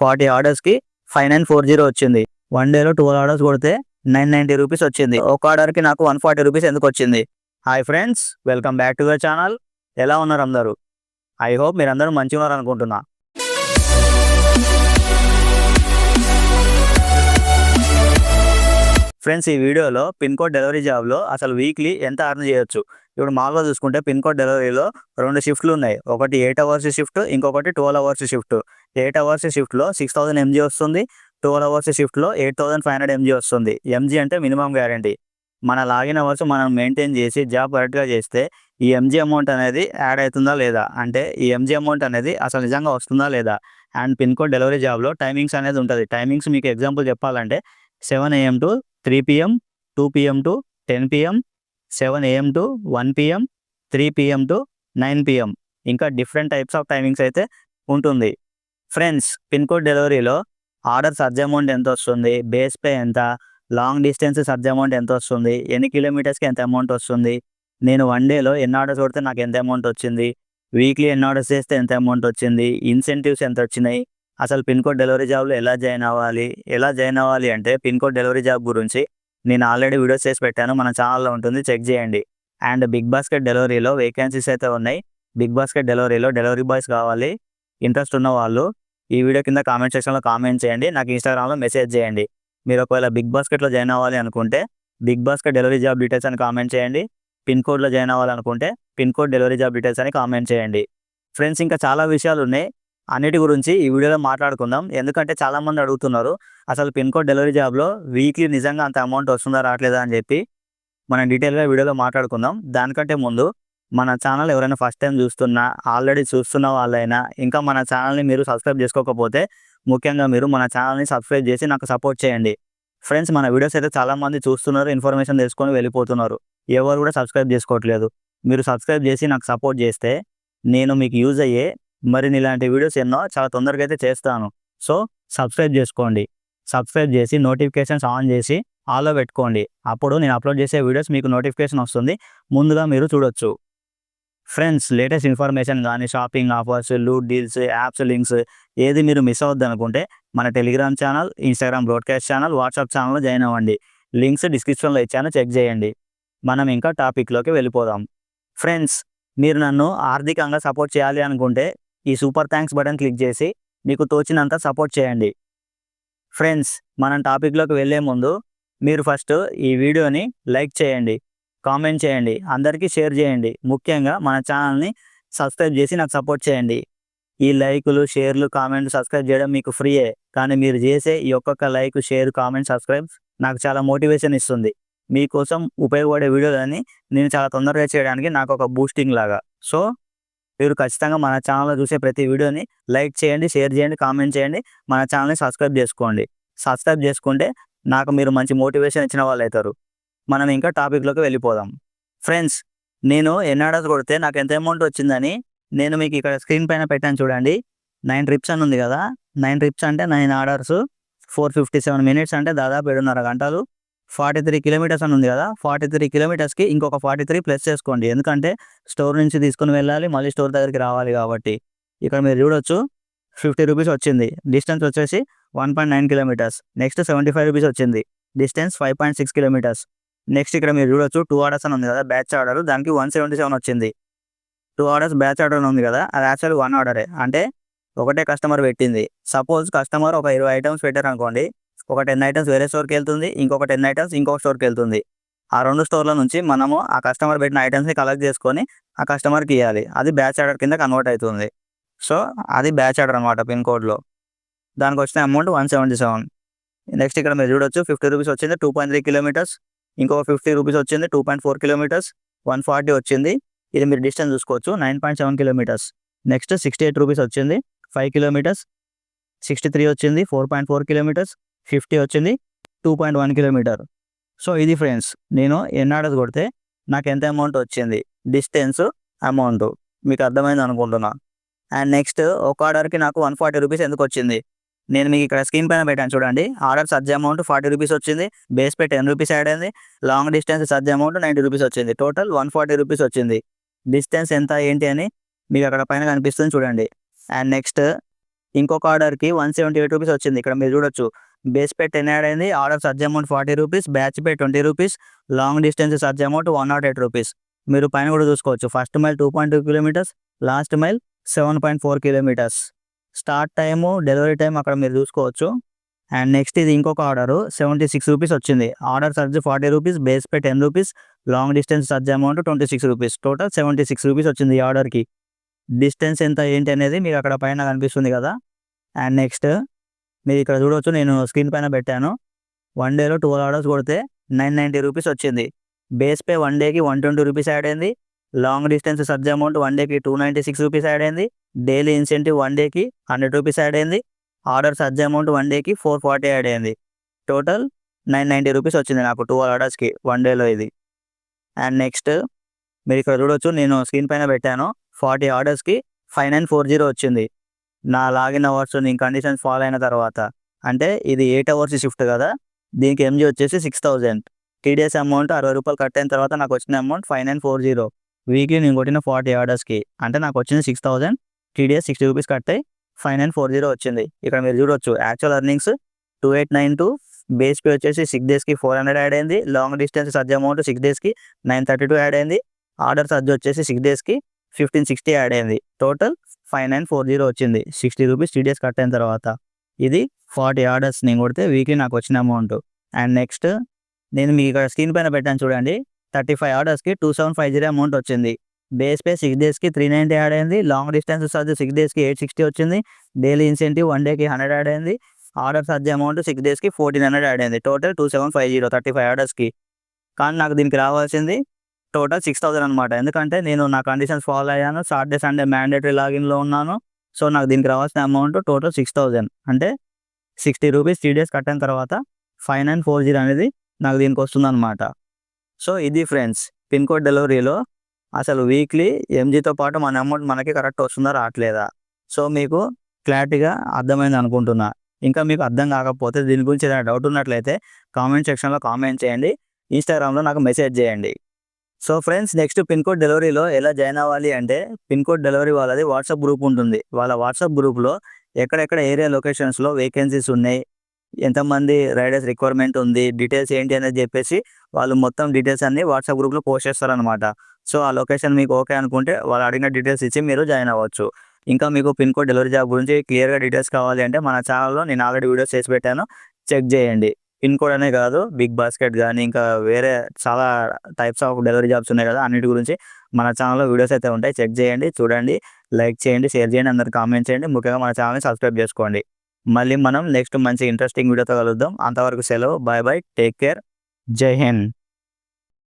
40 ఆర్డర్స్కి 5940 వచ్చింది. 1 డేలో 12 ఆర్డర్స్ కొడితే 990 రూపీస్ వచ్చింది. ఒక ఆర్డర్కి నాకు 140 రూపీస్ ఎందుకు వచ్చింది? Hi friends, welcome back to your channel. ఎలా ఉన్నారు అందరూ? ఐ హోప్ మీరందరూ మంచిగా ఉన్నారు అనుకుంటున్నా. ఫ్రెండ్స్, ఈ వీడియోలో పిన్ కోడ్ డెలివరీ జాబ్లో అసలు వీక్లీ ఎంత అర్న్ చేయొచ్చు. ఇప్పుడు మామూలుగా చూసుకుంటే పిన్ కోడ్ డెలివరీలో 2 షిఫ్ట్లు ఉన్నాయి. ఒకటి 8 అవర్స్ షిఫ్ట్, ఇంకొకటి 12 అవర్స్ షిఫ్ట్. 8 అవర్స్ షిఫ్ట్లో 6000 ఎంజీ వస్తుంది. 12 అవర్స్ షిఫ్ట్లో 8500 ఎంజీ వస్తుంది. ఎంజీ అంటే మినిమం గ్యారంటీ. మన లాగిన్ అవర్స్ మనం మెయింటైన్ చేసి జాబ్ కరెక్ట్గా చేస్తే ఈ ఎంజీ అమౌంట్ అనేది యాడ్ అవుతుందా లేదా, అంటే ఈ ఎంజీ అమౌంట్ అనేది అసలు నిజంగా వస్తుందా లేదా. అండ్ పిన్ కోడ్ డెలివరీ జాబ్లో టైమింగ్స్ అనేది ఉంటుంది. టైమింగ్స్ మీకు ఎగ్జాంపుల్ చెప్పాలంటే 7 AM to 3 PM, 2 PM to 10 PM, 7 AM to 1 PM, 3 PM to 9 PM. ఇంకా డిఫరెంట్ టైప్స్ ఆఫ్ టైమింగ్స్ అయితే ఉంటుంది. ఫ్రెండ్స్, పిన్ కోడ్ డెలివరీలో ఆర్డర్ సర్జ్ అమౌంట్ ఎంత వస్తుంది, బేస్ పే ఎంత, లాంగ్ డిస్టెన్స్ సర్జ్ అమౌంట్ ఎంత వస్తుంది, ఎన్ని కిలోమీటర్స్కి ఎంత అమౌంట్ వస్తుంది, నేను 1 డేలో ఎన్ని ఆర్డర్స్ కొడితే నాకు ఎంత అమౌంట్ వచ్చింది, వీక్లీ ఎన్ని ఆర్డర్స్ చేస్తే ఎంత అమౌంట్ వచ్చింది, ఇన్సెంటివ్స్ ఎంత వచ్చినాయి, అసలు పిన్ కోడ్ డెలివరీ జాబ్లో ఎలా జాయిన్ అవ్వాలి అంటే పిన్ కోడ్ డెలివరీ జాబ్ గురించి నేను ఆల్రెడీ వీడియోస్ చేసి పెట్టాను, మన ఛానల్లో ఉంటుంది, చెక్ చేయండి. అండ్ బిగ్ బాస్కెట్ డెలివరీలో వేకెన్సీస్ అయితే ఉన్నాయి. బిగ్ బాస్కెట్ డెలివరీలో డెలివరీ బాయ్స్ కావాలి. ఇంట్రెస్ట్ ఉన్న వాళ్ళు ఈ వీడియో కింద కామెంట్ సెక్షన్లో కామెంట్ చేయండి, నాకు ఇన్స్టాగ్రామ్లో మెసేజ్ చేయండి. మీరు ఒకవేళ బిగ్ బాస్కెట్లో జాయిన్ అవ్వాలి అనుకుంటే big basket delivery job details అని కామెంట్ చేయండి. పిన్ కోడ్లో జాయిన్ అవ్వాలనుకుంటే pin code delivery job details అని కామెంట్ చేయండి. ఫ్రెండ్స్, ఇంకా చాలా విషయాలు ఉన్నాయి, అన్నిటి గురించి ఈ వీడియోలో మాట్లాడుకుందాం. ఎందుకంటే చాలామంది అడుగుతున్నారు అసలు పిన్ కోడ్ డెలివరీ జాబ్లో వీక్లీ నిజంగా అంత అమౌంట్ వస్తుందా రావట్లేదా అని చెప్పి మనం డీటెయిల్గా వీడియోలో మాట్లాడుకుందాం. దానికంటే ముందు మన ఛానల్ ఎవరైనా ఫస్ట్ టైం చూస్తున్నా, ఆల్రెడీ చూస్తున్న వాళ్ళైనా, ఇంకా మన ఛానల్ని మీరు సబ్స్క్రైబ్ చేసుకోకపోతే ముఖ్యంగా మీరు మన ఛానల్ని సబ్స్క్రైబ్ చేసి నాకు సపోర్ట్ చేయండి. ఫ్రెండ్స్, మన వీడియోస్ అయితే చాలామంది చూస్తున్నారు, ఇన్ఫర్మేషన్ తెలుసుకొని వెళ్ళిపోతున్నారు. ఎవరు కూడా సబ్స్క్రైబ్ చేసుకోవట్లేదు. మీరు సబ్స్క్రైబ్ చేసి నాకు సపోర్ట్ చేస్తే నేను మీకు యూజ్ అయ్యే మరిన్ని ఇలాంటి వీడియోస్ ఎన్నో చాలా తొందరగా అయితే చేస్తాను. సో సబ్స్క్రైబ్ చేసుకోండి. సబ్స్క్రైబ్ చేసి నోటిఫికేషన్స్ ఆన్ చేసి ఆల్లో పెట్టుకోండి. అప్పుడు నేను అప్లోడ్ చేసే వీడియోస్ మీకు నోటిఫికేషన్ వస్తుంది, ముందుగా మీరు చూడొచ్చు. ఫ్రెండ్స్, లేటెస్ట్ ఇన్ఫర్మేషన్ కానీ, shopping offers, loot deals, apps links ఏది మీరు మిస్ అవ్వద్దు అనుకుంటే మన Telegram channel, Instagram broadcast channel, WhatsApp ఛానల్లో జాయిన్ అవ్వండి. లింక్స్ డిస్క్రిప్షన్లో ఇచ్చాను, చెక్ చేయండి. మనం ఇంకా టాపిక్లోకి వెళ్ళిపోదాం. ఫ్రెండ్స్, మీరు నన్ను ఆర్థికంగా సపోర్ట్ చేయాలి అనుకుంటే ఈ సూపర్ థ్యాంక్స్ బటన్ క్లిక్ చేసి మీకు తోచినంత సపోర్ట్ చేయండి. ఫ్రెండ్స్, మనం టాపిక్లోకి వెళ్ళే ముందు మీరు ఫస్ట్ ఈ వీడియోని లైక్ చేయండి, కామెంట్ చేయండి, అందరికీ షేర్ చేయండి. ముఖ్యంగా మన ఛానల్ని సబ్స్క్రైబ్ చేసి నాకు సపోర్ట్ చేయండి. ఈ లైకులు, షేర్లు, కామెంట్లు, సబ్స్క్రైబ్ చేయడం మీకు ఫ్రీయే, కానీ మీరు చేసే ఈ ఒక్కొక్క లైక్, షేర్, కామెంట్, సబ్స్క్రైబ్ నాకు చాలా మోటివేషన్ ఇస్తుంది. మీకోసం ఉపయోగపడే వీడియోలని నేను చాలా తొందరగా చేయడానికి నాకు ఒక బూస్టింగ్ లాగా. సో మీరు ఖచ్చితంగా మన ఛానల్లో చూసే ప్రతి వీడియోని లైక్ చేయండి, షేర్ చేయండి, కామెంట్ చేయండి, మన ఛానల్ని సబ్స్క్రైబ్ చేసుకోండి. సబ్స్క్రైబ్ చేసుకుంటే నాకు మీరు మంచి మోటివేషన్ ఇచ్చిన వాళ్ళు అవుతారు. మనం ఇంకా టాపిక్లోకి వెళ్ళిపోదాం. ఫ్రెండ్స్, నేను ఎన్ని ఆర్డర్స్ కొడితే నాకు ఎంత అమౌంట్ వచ్చిందని నేను మీకు ఇక్కడ స్క్రీన్ పైన పెట్టాను చూడండి. 9 ట్రిప్స్ అని ఉంది కదా. 9 ట్రిప్స్ అంటే 9 ఆర్డర్స్, 457 మినిట్స్ అంటే దాదాపు 7.5 గంటలు. 43 కిలోమీటర్స్ అని ఉంది కదా. 43 కిలోమీటర్స్కి ఇంకొక 43 ప్లస్ చేసుకోండి, ఎందుకంటే స్టోర్ నుంచి తీసుకుని వెళ్ళాలి, మళ్ళీ స్టోర్ దగ్గరికి రావాలి కాబట్టి. ఇక్కడ మీరు చూడొచ్చు 50 రూపీస్ వచ్చింది. డిస్టెన్స్ వచ్చేసి 1.9 కిలోమీటర్స్. నెక్స్ట్ 75 రూపీస్ వచ్చింది. Distance 5.6 kilometres. నెక్స్ట్ ఇక్కడ మీరు చూడొచ్చు 2 ఆర్డర్స్ అని ఉంది కదా, బ్యాచ్ ఆర్డర్, దానికి 177 వచ్చింది. 2 ఆర్డర్స్ బ్యాచ్ ఆర్డర్ అని ఉంది కదా, అది యాక్చువల్లీ 1 ఆర్డరే, అంటే ఒకటే కస్టమర్ పెట్టింది. సపోజ్ కస్టమర్ ఒక 20 ఐటమ్స్ పెట్టారు అనుకోండి, ఒక 10 ఐటమ్స్ వేరే స్టోర్కి వెళ్తుంది, ఇంకొక 10 ఐటమ్స్ ఇంకొక స్టోర్కి వెళ్తుంది. ఆ 2 స్టోర్ల నుంచి మనము ఆ కస్టమర్ పెట్టిన ఐటమ్స్ని కలెక్ట్ చేసుకొని ఆ కస్టమర్కి ఇవ్వాలి. అది బ్యాచ్ ఆర్డర్ కింద కన్వర్ట్ అవుతుంది. సో అది బ్యాచ్ ఆర్డర్ అనమాట పిన్ కోడ్లో. దానికి వచ్చిన అమౌంట్ 177. నెక్స్ట్ ఇక్కడ మీరు చూడొచ్చు 50 రూపీస్ వచ్చింది, 2.3 కిలోమీటర్స్. ఇంకొక 50 రూపీస్ వచ్చింది, 2.4 కిలోమీటర్స్. 140 వచ్చింది. ఇది మీరు డిస్టెన్స్ చూసుకోవచ్చు, 9.7 కిలోమీటర్స్. నెక్స్ట్ 68 రూపీస్ వచ్చింది, 5 కిలోమీటర్స్. 63 వచ్చింది, 4.4 కిలోమీటర్స్. 50 వచ్చింది, 2.1 కిలోమీటర్. సో ఇది ఫ్రెండ్స్, నేను ఎన్ని ఆర్డర్స్ కొడితే నాకు ఎంత అమౌంట్ వచ్చింది, డిస్టెన్స్, అమౌంట్ మీకు అర్థమైంది అనుకుంటున్నా. అండ్ నెక్స్ట్ ఒక ఆర్డర్కి నాకు 140 రూపీస్ ఎందుకు వచ్చింది, నేను మీకు ఇక్కడ స్క్రీన్ పైన పెట్టాను చూడండి. ఆర్డర్ సర్జ్ అమౌంట్ 40 రూపీస్ వచ్చింది, బేస్ పే 10 రూపీస్ యాడ్ అయింది, long distance surge amount 90 rupees వచ్చింది, టోటల్ 140 రూపీస్ వచ్చింది. డిస్టెన్స్ ఎంత ఏంటి అని మీకు అక్కడ పైన కనిపిస్తుంది చూడండి. అండ్ నెక్స్ట్ ఇంకొక ఆర్డర్‌కి 178 రూపీస్ వచ్చింది. ఇక్కడ మీరు చూడొచ్చు. బేస్ పే 10 యాడ్ అయింది. Order surge amount 40 rupees, batch pay 20 rupees, long distance surge amount 108 rupees. మీరు పైన కూడా చూసుకోవచ్చు. First mile 2.2 kilometres, last mile 7.4 kilometres. Start time, delivery time అక్కడ మీరు చూసుకోవచ్చు. అండ్ నెక్స్ట్ ఇది ఇంకొక ఆర్డరు 76 రూపీస్ వచ్చింది. Order surge 40 rupees, base pay 10 rupees, long distance surge amount 26 rupees. Total 76 rupees వచ్చింది ఈ ఆర్డర్‌కి. డిస్టెన్స్ ఎంత ఏంటి అనేది మీకు అక్కడ పైన కనిపిస్తుంది కదా! అండ్ నెక్స్ట్ మీరు ఇక్కడ చూడొచ్చు. నేను స్క్రీన్ పైన పెట్టాను. 1 డేలో 12 ఆర్డర్స్ కొడితే 990 రూపీస్ వచ్చింది. బేస్ పే 1 డేకి 120 రూపీస్ యాడ్ అయింది. లాంగ్ డిస్టెన్స్ సర్జ్ అమౌంట్ 1 డేకి 296 రూపీస్ యాడ్ అయింది. డైలీ ఇన్సెంటివ్ 1 డేకి 100 రూపీస్ యాడ్ అయింది. ఆర్డర్ సర్జ్ అమౌంట్ 1 డేకి 440 యాడ్ అయింది. టోటల్ 990 రూపీస్ వచ్చింది నాకు 12 ఆర్డర్స్‌కి 1 డేలో ఇది. అండ్ నెక్స్ట్ మీరు ఇక్కడ చూడొచ్చు. నేను స్క్రీన్ పైన పెట్టాను. 40 ఆర్డర్స్‌కి 5940 వచ్చింది. నా లాగిన్ అవర్స్ నేను కండిషన్స్ ఫాలో అయిన తర్వాత. అంటే ఇది 8 అవర్స్ షిఫ్ట్ కదా! దీనికి ఎంజీ వచ్చేసి 6000. టీడీఎస్ అమౌంట్ 60 రూపాయలు కట్ అయిన తర్వాత నాకు వచ్చిన అమౌంట్ 5940. వీక్లీ నేను కొట్టిన 40 ఆర్డర్స్‌కి అంటే నాకు వచ్చింది 6000. టీడీఎస్ 60 రూపీస్ కట్ అయ్యి 5940 వచ్చింది. ఇక్కడ మీరు చూడొచ్చు. యాక్చువల్ ఎర్నింగ్స్ 2892, బేస్ పే వచ్చేసి 6 డేస్‌కి 400 యాడ్ అయింది. లాంగ్ డిస్టెన్స్ సర్జ్ అమౌంట్ 6 డేస్‌కి 932 యాడ్ అయింది. ఆర్డర్ సర్జ్ వచ్చేసి 6 డేస్‌కి 1560 యాడ్ అయింది. టోటల్ 5940 వచ్చింది. 60 రూపీస్ టీడీఎస్ కట్ అయిన తర్వాత. ఇది 40 ఆర్డర్స్ నేను కొడితే వీక్లీ నాకు వచ్చిన అమౌంట్. అండ్ నెక్స్ట్ నేను మీకు ఇక్కడ స్క్రీన్ పైన పెట్టాను చూడండి. 35 ఆర్డర్స్‌కి 2750 అమౌంట్ వచ్చింది. బేస్ పే 6 డేస్‌కి 390 యాడ్ అయింది. లాంగ్ డిస్టెన్స్ సర్జ్ 6 డేస్‌కి 860 వచ్చింది. డైలీ ఇన్సెంటివ్ 1 డేకి 100 యాడ్ అయింది. ఆర్డర్ సర్జ్ అమౌంట్ 6 డేస్‌కి 1400 యాడ్ అయింది. టోటల్ 2750 35 ఆర్డర్స్‌కి. కానీ నాకు దీనికి రావాల్సింది టోటల్ 6000 అనమాట. ఎందుకంటే నేను నా కండిషన్స్ ఫాలో అయ్యాను. సాటర్డే, సండే మ్యాండేటరీ లాగిన్‌లో ఉన్నాను. సో నాకు దీనికి రావాల్సిన అమౌంట్ టోటల్ 6000. అంటే 60 రూపీస్ టీడీఎస్ కట్ అయిన తర్వాత 5940 అనేది నాకు దీనికి వస్తుందన్నమాట. సో ఇది ఫ్రెండ్స్ పిన్ కోడ్ డెలివరీలో అసలు వీక్లీ ఎంజీతో పాటు మన అమౌంట్ మనకి కరెక్ట్ వస్తుందా రావట్లేదా? సో మీకు క్లారిటీగా అర్థమైంది అనుకుంటున్నా. ఇంకా మీకు అర్థం కాకపోతే దీని గురించి ఏదైనా డౌట్ ఉన్నట్లయితే కామెంట్ సెక్షన్‌లో కామెంట్ చేయండి. ఇన్‌స్టాగ్రామ్‌లో నాకు మెసేజ్ చేయండి. So friends next pin code డెలివరీలో ఎలా జాయిన్ అవ్వాలి అంటే పిన్ కోడ్ డెలివరీ వాళ్ళది వాట్సాప్ గ్రూప్ ఉంటుంది. వాళ్ళ వాట్సాప్ గ్రూప్‌లో ఎక్కడెక్కడ ఏరియా లొకేషన్స్‌లో వేకెన్సీస్ ఉన్నాయి, ఎంతమంది రైడర్స్ రిక్వైర్మెంట్ ఉంది, డీటెయిల్స్ ఏంటి అనేది చెప్పేసి వాళ్ళు మొత్తం డీటెయిల్స్ అన్నీ వాట్సాప్ గ్రూప్‌లో పోస్ట్ చేస్తారనమాట. సో ఆ లొకేషన్ మీకు ఓకే అనుకుంటే వాళ్ళు అడిగిన డీటెయిల్స్ ఇచ్చి మీరు జాయిన్ అవ్వచ్చు. ఇంకా మీకు పిన్ కోడ్ డెలివరీ జాబ్ గురించి క్లియర్‌గా డీటెయిల్స్ కావాలి అంటే మన ఛానల్‌లో నేను ఆల్రెడీ వీడియోస్ చేసి పెట్టాను. చెక్ చేయండి. పిన్ కోడ్ అనే కాదు బిగ్ బాస్కెట్ గానీ ఇంకా వేరే చాలా టైప్స్ ఆఫ్ డెలివరీ జాబ్స్ ఉన్నాయి కదా! అన్నిటి గురించి మన ఛానల్‌లో వీడియోస్ అయితే ఉంటాయి. చెక్ చేయండి, చూడండి, లైక్ చేయండి, షేర్ చేయండి, అందరికి కామెంట్ చేయండి. ముఖ్యంగా మన ఛానల్‌ని సబ్స్క్రైబ్ చేసుకోండి. మళ్ళీ మనం నెక్స్ట్ మంచి ఇంట్రెస్టింగ్ వీడియోతో కలుద్దాం. అంతవరకు సెలవు. Bye bye. Take care. Jai Hind.